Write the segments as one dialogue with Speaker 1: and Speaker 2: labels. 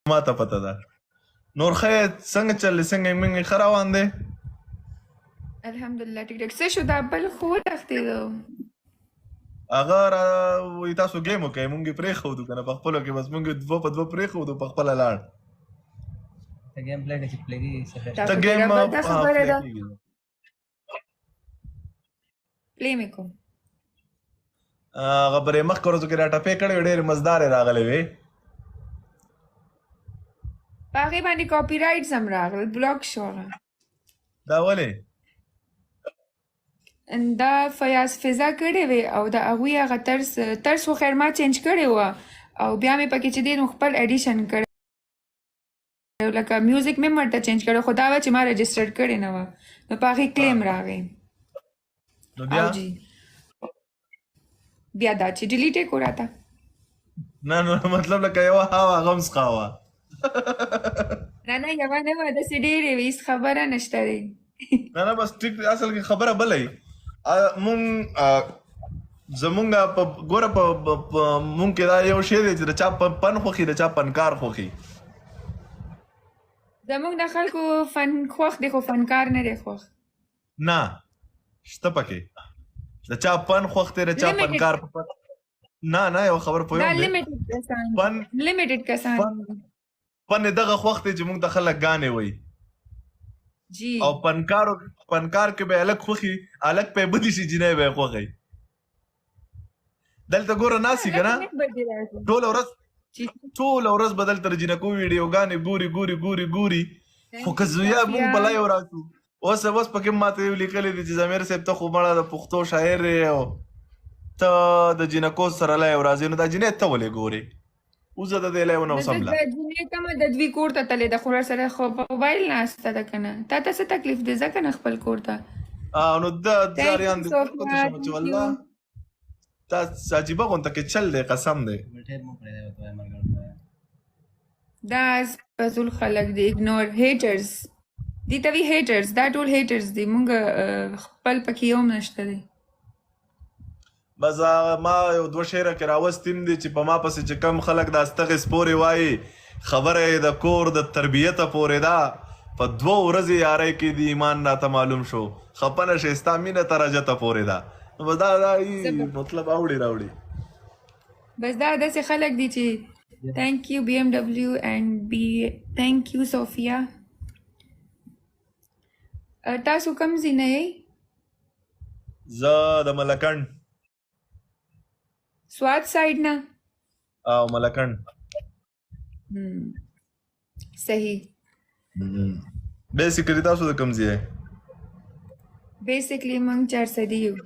Speaker 1: ما ته پته ده. نور خیر څنګه چلې څنګه منګې ښه روان دی؟
Speaker 2: الحمدلله ټیک ټیک. څه شو دا بل خو وتښتېدو؟
Speaker 1: هغه وایي تاسو ګیم وکئ مونږ یې پرېښودو که نه په خپلو کې بس مونږ یې دوه په دوه پرېښودو په خپله لاړ.
Speaker 3: ته ګیم پلی کړه چې پلی کېږي
Speaker 2: دا
Speaker 1: ته
Speaker 2: خو
Speaker 1: ګیم
Speaker 2: ډېره بده خبره ده.
Speaker 1: کېږي.
Speaker 2: پلی مې کوم.
Speaker 1: هغه پرې مخکې ورځو کې راټپې کړې وې ډېرې مزدارې راغلې وې.
Speaker 2: په هغې باندې کاپي رایټس هم راغلل، بلاک شو هغه.
Speaker 1: دا ولې؟
Speaker 2: دا فیاض فضا کړې وې او د هغوی هغه طرز خو خیر ما چینج کړې وه او بیا مې پکې چې دی نو خپل ایډیشن کړی لکه میوزیک مې ورته چینج کړی خو دا وه چې ما رجسټر کړې نه وه نو په هغې کلیم راغی.
Speaker 1: نو بیا
Speaker 2: او جی بیا دا چې ډیلیټ یې کړو راته.
Speaker 1: نه نو مطلب لکه یوه هوا هغه هم څښاوه.
Speaker 2: نه نه یوه نه وه داسې ډېرې وې هېڅ خبره نشته دی.
Speaker 1: نه نه بس ټیک اصل کې خبره بله وي. مونږ زمونږ په ګوره په مونږ کې دا یو شی دی چې د چا پن خوښي د چا فنکار خوښي.
Speaker 2: زموږ د خلکو فن خوښ دی خو فنکار نه دی خوښ.
Speaker 1: نه شته پکې د چا پن خوښ دی د چا فنکار نه نه یو خبر
Speaker 2: دا
Speaker 1: پوهېږم
Speaker 2: لیمیټډ کسان
Speaker 1: فن
Speaker 2: لیمیټډ کسان
Speaker 1: فن یې دغه خوښ دی چې مونږ ته خلک ګانې وایي
Speaker 2: جی
Speaker 1: او فنکار کې به هلک خوښي هلک پې بدي شي جینۍ به یې خوښوي. دلته ګوره ناسي که نه ټوله ورځ به دلته د جینکو ویډیوګانې ګوري خو که زویا مونږ په لایو راشو اوس پکې ماته یو لیکلی دی چې ضمیر صاحب ته خو مړه د پښتو شاعر یې او ته د جینکو سره لایو راځې نو دا جینۍ ته ولې ګورې اوزه د دې لایو نه وسمله.
Speaker 2: د جینۍ کومه د دوی کور ته تلې ده خو سره خو په موبایل ناسته ده که نه تا ته څه تکلیف دی ځه که نه خپل کور ته.
Speaker 1: نو د زاریان دې چې والله دا عجیبه غونته کې چل دی قسم دی.
Speaker 2: دا فضول خلک دی اګنور هیټرز دي ته وي هیټرز دا ټول هیټرز دي مونږ خپل پکې یو هم نشته دی.
Speaker 1: بس ما یو دوه شعره کې راوستیم دي چې په ما پسې چې کم خلک دا ستغې سپورې وایي خبره یې د کور د تربیته پورې ده په دوه ورځې یارۍ کې د ایمان راته معلوم شو خفه نه شې ستا مینه درجته پورې ده. نو بس دا مطلب اوړي راوړي.
Speaker 2: بس دا داسې خلک دي چې thank you BMW and thank you Sophia. تاسو کوم ځای نه یئ؟
Speaker 1: زه د ملکنډ
Speaker 2: سوات سایډ نه؟
Speaker 1: او ملکنډ.
Speaker 2: صحیح.
Speaker 1: بیسیکلی تاسو د کوم ځای؟
Speaker 2: بیسیکلی موږ چارسدي یو.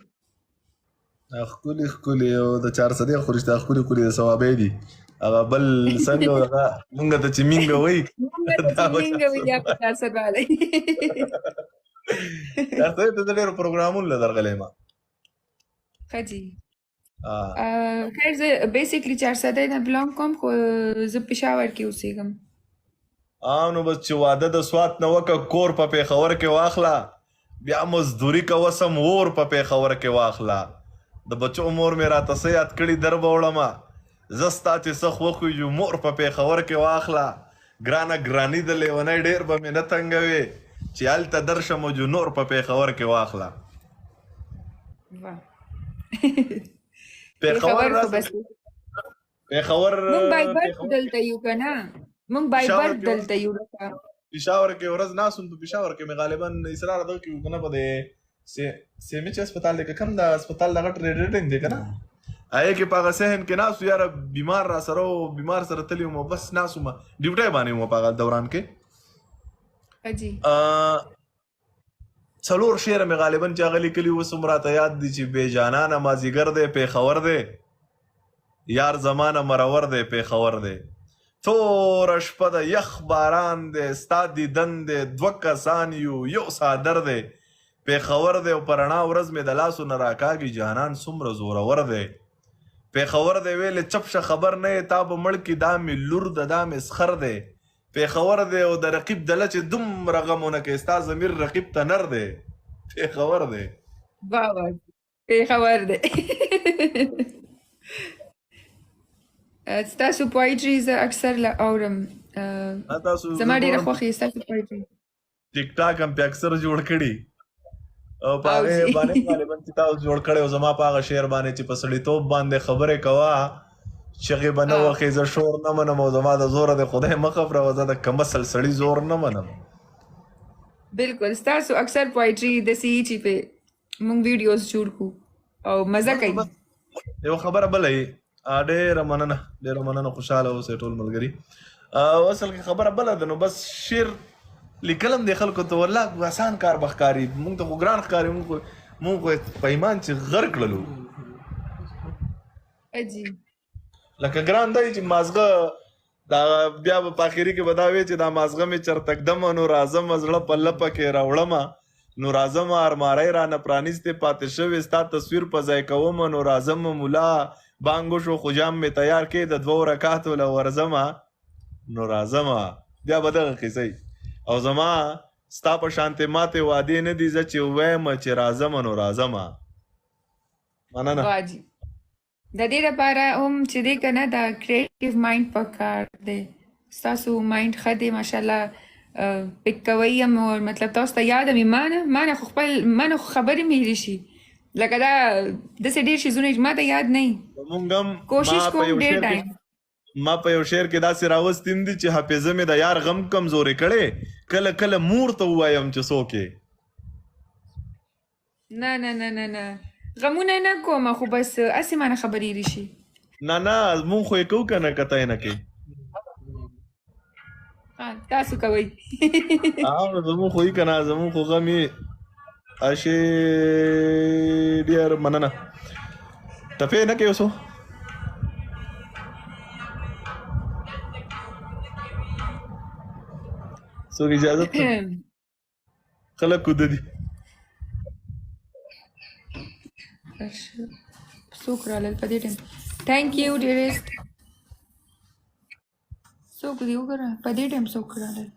Speaker 1: ښکلي او د چارسدي خو رښتیا ښکلي د ثوابۍ دي هغه بل څنګه هغه مونږ ته چې مینګه وایي
Speaker 2: مینګه وایي یا په چارسد والی
Speaker 1: چارسدي ته زه ډېرو پروګرامونو له درغلی یم.
Speaker 2: ښه جي خیر زه بیسیکلی چارسدی نه بلانګ کوم خو زه پېښور کې اوسېږم.
Speaker 1: نو بس چې واده د سوات نه وکړه کور په پېښور کې واخله بیا مزدوري کوه سم اور په پېښور کې واخله د بچو مور مې راته څه یاد کړي در به وړمه زه ستا چې څه خوښ وي مور په پېښور کې واخله ګرانه ګراني د لیونی ډېر به مې نه تنګوې چې هلته درشم او نور په پېښور کې واخله.
Speaker 2: پېښور مونږ بایبرډ دلته یو که نه مونږ بایبرډ دلته یو.
Speaker 1: پېښور کې ورځ ناست وم په پېښور کې مې غالبا اصرار دغه کې و که نه په د سیمچ هسپتال دی که کوم د هسپتال دغه ریډنګ دی که نه هغې کې په هغه صحن کې ناست و یاره بیمار را سره و بیمار سره تللی وم بس ناست وم ډیوټۍ باندې وم په هغه دوران کې. څلور شعره مې غالبا چې هغه لیکلي اوس هم راته یاد دي چې بې جانانه مازدیګر دی پېښور دی یار زمانه مرور دی پېښور دی توره شپه ده یخ باران دی ستا دیدن دی دوه کسان یو څادر دی پېښور دی او په رڼا ورځ مې د لاسو نه راکاږي جانان څومره زورور دی پېښور دی ویلې چپ شه خبر نه یې تا به مړ کي دا مې لور ده دا مې سخر دی پېښور دی او د رقیب دله چې دومره غمونه کوي ستا ضمیر رقیب ته نر دی پېښور دی.
Speaker 2: پېښور دی. ستاسو پوایټري زه اکثر اورم
Speaker 1: تاسو
Speaker 2: زما ډېره خوښې ستاسو پویټري.
Speaker 1: ټیک ټاک هم په اکثر جوړ کړي او په
Speaker 2: او
Speaker 1: هغه
Speaker 2: جی.
Speaker 1: باندې غالبا چې تاسو جوړ کړي او زما په هغه شعر باندې چې په سړیتوب باندې خبرې کوه چغې به نه وخې زه شور نه منم او زما د زوره د خدای مخه پرې زه د کمسل سړي زور نه منم.
Speaker 2: بالکل ستاسو اکثر پویټري داسې وي چې پې موږ ویډیوز جوړ کړو او مزه کوي.
Speaker 1: یو خبره بله ډېره مننه خوشحاله اوسئ ټول ملګري. اصل کې خبره بله ده نو بس شعر لیکل هم د خلکو ته والله اسان کار به ښکاري موږ ته خو ګران ښکاري موږ خو په ایمان چې غر کړلو
Speaker 2: اجي
Speaker 1: لکه ګران دی چې مازغه دا بیا به په اخري کې به دا وی چې دا مازغه مې چرته ږدم نو راځم زړه په لپه کې راوړمه نو راځم ارماری رانه پرانیستې پاتې شوې ستا تصویر په ځای کوم نو راځم ملا بانګو شو خو جام مې تیار کې د 2 رکعاتو له ورځمه نو راځم بیا به دغه قصې او زما ستا په شانتې ماتې وعدې نه دي زه چې ووایم چې راځم نو راځم. مننه.
Speaker 2: واجی د دې لپاره هم چې دی که نه دا کریټیو مایند پکار دی. ستاسو مایند ښه دی ماشاءالله پک کوئ هم مطلب تاسو ته یاد مې ما نه خو خبرې مې هېرې شي لکه دا داسې ډېر شیزونه چې ما ته یاد نه وي کوشش کوم ډېر ټایم.
Speaker 1: ما په یو شعر کې داسې راوستیم دي چې حافظه مې د یار غم کمزورې کړې کله کله مور ته ووایم چې څوک یې.
Speaker 2: نه نه نه نه نه غمونه نه کوم خو بس هسې مانه خبرې هېرې شي.
Speaker 1: نه مونږ خو یې کوو که نه که ته یې نه کوې
Speaker 2: تاسو کوئ
Speaker 1: زمونږ خو یې که نه زمونږ خو غم یې اشې ډېر مننه. ټپې نه کوې اوسو څوک اجازه خلک کوده دي
Speaker 2: څوک رالل په دې ټایم تھینک یو ډیرست څوک دی وګوره په دې ټایم څوک رالل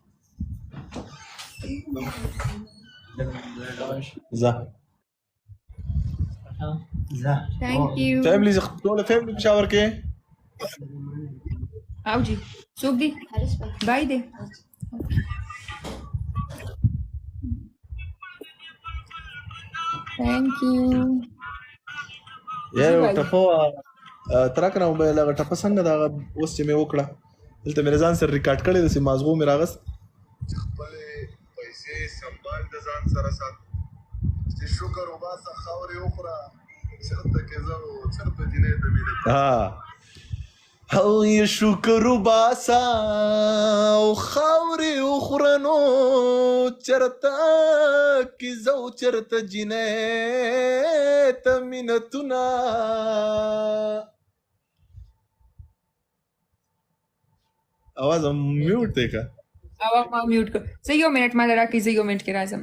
Speaker 1: زه
Speaker 2: تھینک یو
Speaker 1: فیملی ټول فیملی پشاور کې
Speaker 2: او جی څوک دی بای دی Thank you.
Speaker 1: یو ټپه ترک نه موبایل هغه ټپه څنګه دا اوس چې مې وکړه دلته مې ځان سره ریکارډ کړی داسې مازغو مې راغست خپلې پیسې سنبال د ځان سره سات چې شکر وباسه خاورې وخوره چېرته کې زه چېرته جینۍ ته مینه او یې شکر وباسه او خاورې وخوره نو چېرته کې زه چېرته جینۍ ته مینتونه आवाज म्यूट देखा
Speaker 2: आवाज ما म्यूट कर زه یو منټ ما لرا کې زه یو منټ کې راځم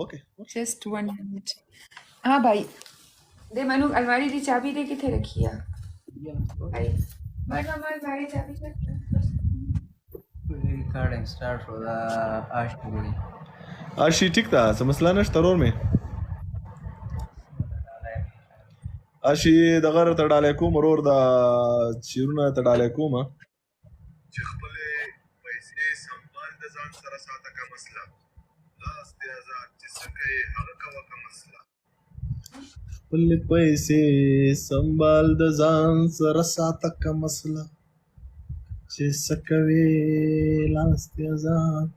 Speaker 1: ओके
Speaker 2: जस्ट 1 मिनट हाँ भाई दे मनु अलमारी की चाबी दे किथे रखी है भाई बट हमारी अलमारी चाबी
Speaker 3: रिकॉर्डिंग स्टार्ट होगा आज पूरी
Speaker 1: आशी ठीक था समझला ना तरोर में आशी दगर तडाले को मरोर दा चिरुना तडाले को मा خپلې پیسې سنبال د ځان سره ساته که مسله لاس دې ازاد چې څه کوې هغه کوه که مسله خپلې پیسې سنبال د ځان سره ساته که مسله چې څه کوې لاس دې ازاد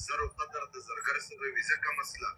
Speaker 1: زر قدر د زرګر سره ویزه کا مسله